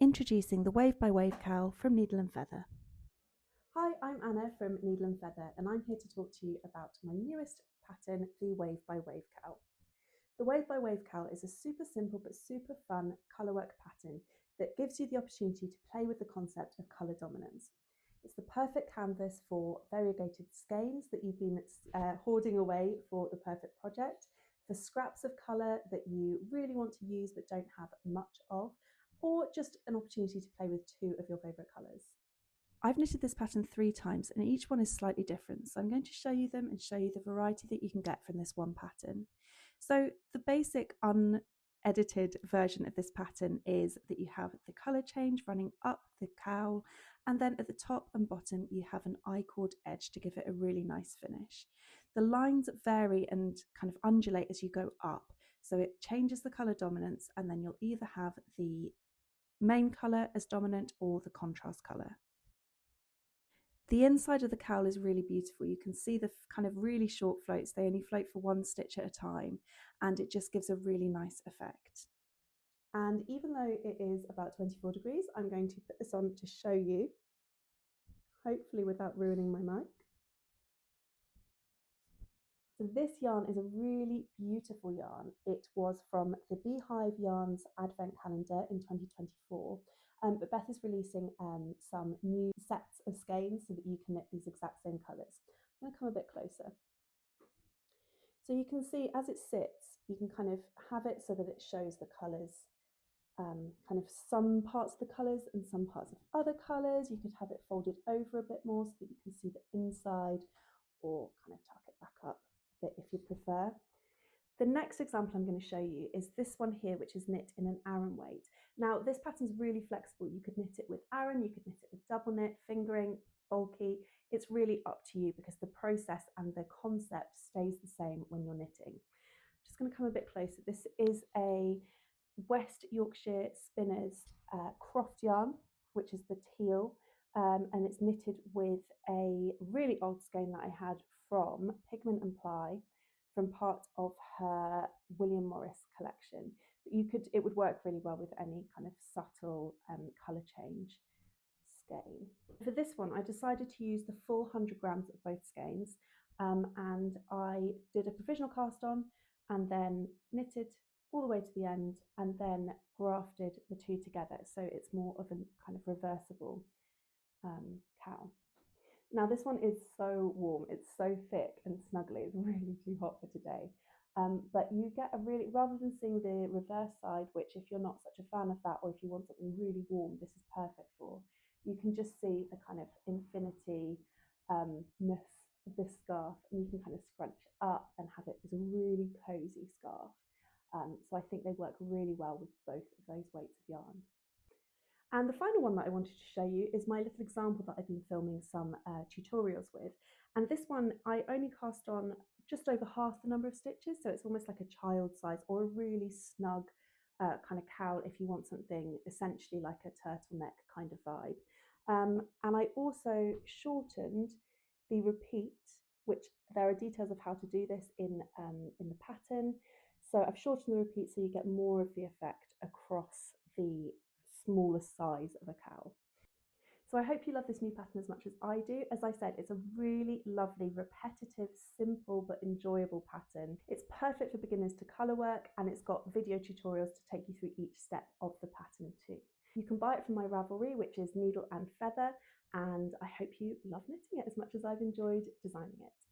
Introducing the Wave by Wave cowl from Needle and Feather. Hi, I'm Anna from Needle and Feather, and I'm here to talk to you about my newest pattern, the Wave by Wave cowl. The Wave by Wave cowl is a super simple but super fun colourwork pattern that gives you the opportunity to play with the concept of colour dominance. It's the perfect canvas for variegated skeins that you've been hoarding away for the perfect project, for scraps of colour that you really want to use but don't have much of, or just an opportunity to play with two of your favourite colours. I've knitted this pattern 3 times and each one is slightly different, so I'm going to show you them and show you the variety that you can get from this one pattern. So the basic unedited version of this pattern is that you have the colour change running up the cowl, and then at the top and bottom you have an I-cord edge to give it a really nice finish. The lines vary and kind of undulate as you go up, so it changes the colour dominance, and then you'll either have the main colour as dominant or the contrast colour. The inside of the cowl is really beautiful. You can see the kind of really short floats. They only float for 1 stitch at a time, and it just gives a really nice effect. And even though it is about 24 degrees, I'm going to put this on to show you, hopefully without ruining my mic. So this yarn is a really beautiful yarn. It was from the Beehive Yarns Advent Calendar in 2024, but Beth is releasing some new sets of skeins so that you can knit these exact same colours. I'm going to come a bit closer. So you can see as it sits, you can kind of have it so that it shows the colours, kind of some parts of the colours and some parts of other colours. You could have it folded over a bit more so that you can see the inside, or kind of tuck it back up bit if you prefer. The next example I'm going to show you is this one here, which is knit in an Aran weight. Now this pattern's really flexible. You could knit it with Aran, you could knit it with double knit, fingering, bulky. It's really up to you because the process and the concept stays the same when you're knitting. I'm just going to come a bit closer. This is a West Yorkshire Spinners Croft yarn, which is the teal, and it's knitted with a really old skein that I had from Pigment and Ply, from part of her William Morris collection. It would work really well with any kind of subtle colour change skein. For this one, I decided to use the full 100 grams of both skeins, and I did a provisional cast on and then knitted all the way to the end and then grafted the two together, so it's more of a kind of reversible cowl. Now this one is so warm, it's so thick and snuggly, it's really too hot for today. But you get a really, rather than seeing the reverse side, which if you're not such a fan of that, or if you want something really warm, this is perfect for, you can just see the kind of infinity-ness of this scarf, and you can kind of scrunch it up and have it as a really cozy scarf. So I think they work really well with both of those weights of yarn. And the final one that I wanted to show you is my little example that I've been filming some tutorials with. And this one I only cast on just over half the number of stitches, so it's almost like a child size or a really snug kind of cowl if you want something essentially like a turtleneck kind of vibe. And I also shortened the repeat, which there are details of how to do this in the pattern. So I've shortened the repeat so you get more of the effect across the smaller size of a cowl. So I hope you love this new pattern as much as I do. As I said, it's a really lovely, repetitive, simple but enjoyable pattern. It's perfect for beginners to colour work, and it's got video tutorials to take you through each step of the pattern too. You can buy it from my Ravelry, which is Needle and Feather, and I hope you love knitting it as much as I've enjoyed designing it.